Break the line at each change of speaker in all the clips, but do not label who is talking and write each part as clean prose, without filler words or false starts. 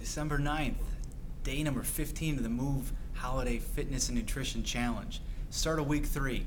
December 9th, day number 15 of the MoVE Holiday Fitness and Nutrition Challenge. Start of week 3.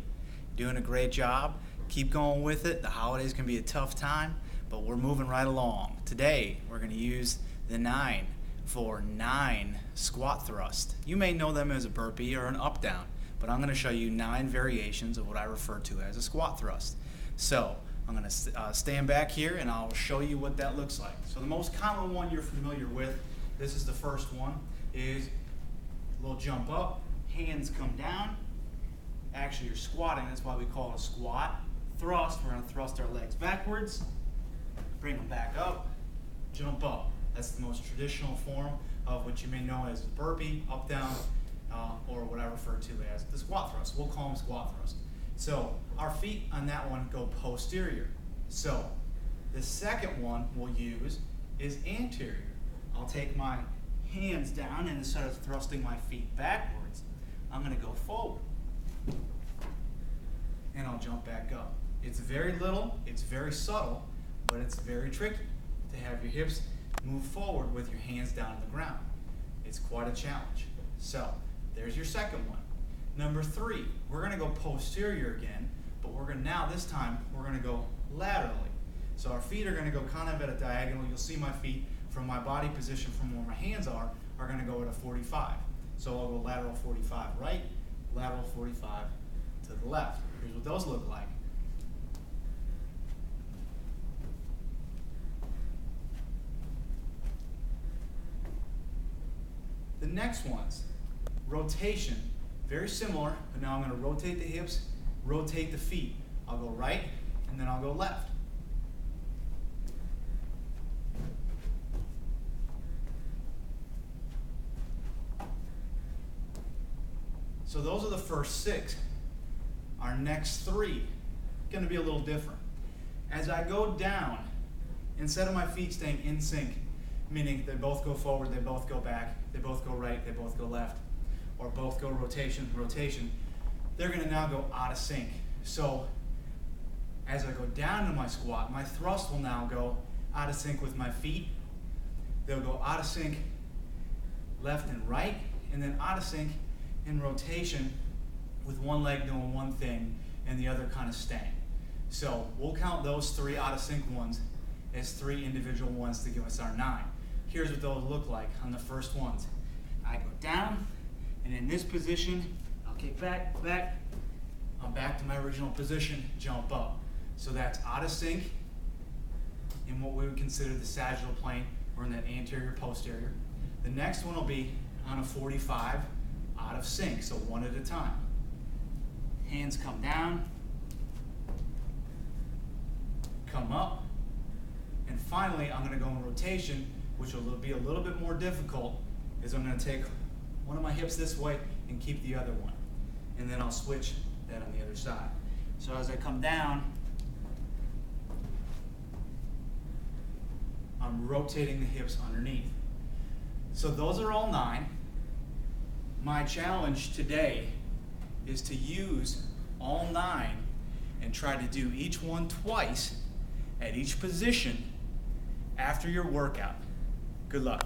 Doing a great job. Keep going with it. The holidays can be a tough time, but we're moving right along. Today, we're going to use the 9 for 9 squat thrust. You may know them as a burpee or an up-down, but I'm going to show you 9 variations of what I refer to as a squat thrust. So, I'm going to stand back here and I'll show you what that looks like. So the most common one you're familiar with, this is the first one, is a little jump up, hands come down. Actually, you're squatting, that's why we call it a squat. Thrust, we're going to thrust our legs backwards, bring them back up, jump up. That's the most traditional form of what you may know as burpee, up, down, or what I refer to as the squat thrust. We'll call them squat thrust. So our feet on that one go posterior. So the second one we'll use is anterior. I'll take my hands down, and instead of thrusting my feet backwards, I'm going to go forward. And I'll jump back up. It's very little, it's very subtle, but it's very tricky to have your hips move forward with your hands down on the ground. It's quite a challenge. So there's your second one. Number 3, we're going to go posterior again, but we're going to now, this time, we're going to go laterally. So our feet are going to go kind of at a diagonal. You'll see my feet from my body position from where my hands are going to go at a 45. So I'll go lateral 45 right, lateral 45 to the left. Here's what those look like. The next one's rotation. Very similar, but now I'm going to rotate the hips, rotate the feet. I'll go right, and then I'll go left. So those are the first 6. Our next 3 going to be a little different. As I go down, instead of my feet staying in sync, meaning they both go forward, they both go back, they both go right, they both go left, or both go rotation, rotation, they're going to now go out of sync. So as I go down to my squat, my thrust will now go out of sync with my feet. They'll go out of sync left and right, and then out of sync in rotation with one leg doing one thing and the other kind of staying. So we'll count those 3 out of sync ones as 3 individual ones to give us our 9. Here's what those look like on the first ones. I go down, and in this position, I'll kick back, I'm back to my original position, jump up. So that's out of sync in what we would consider the sagittal plane, or in that anterior, posterior. The next one will be on a 45, out of sync, so one at a time. Hands come down, come up, and finally I'm going to go in rotation, which will be a little bit more difficult, is I'm going to take one of my hips this way and keep the other one. And then I'll switch that on the other side. So as I come down, I'm rotating the hips underneath. So those are all 9. My challenge today is to use all 9 and try to do each one twice at each position after your workout. Good luck.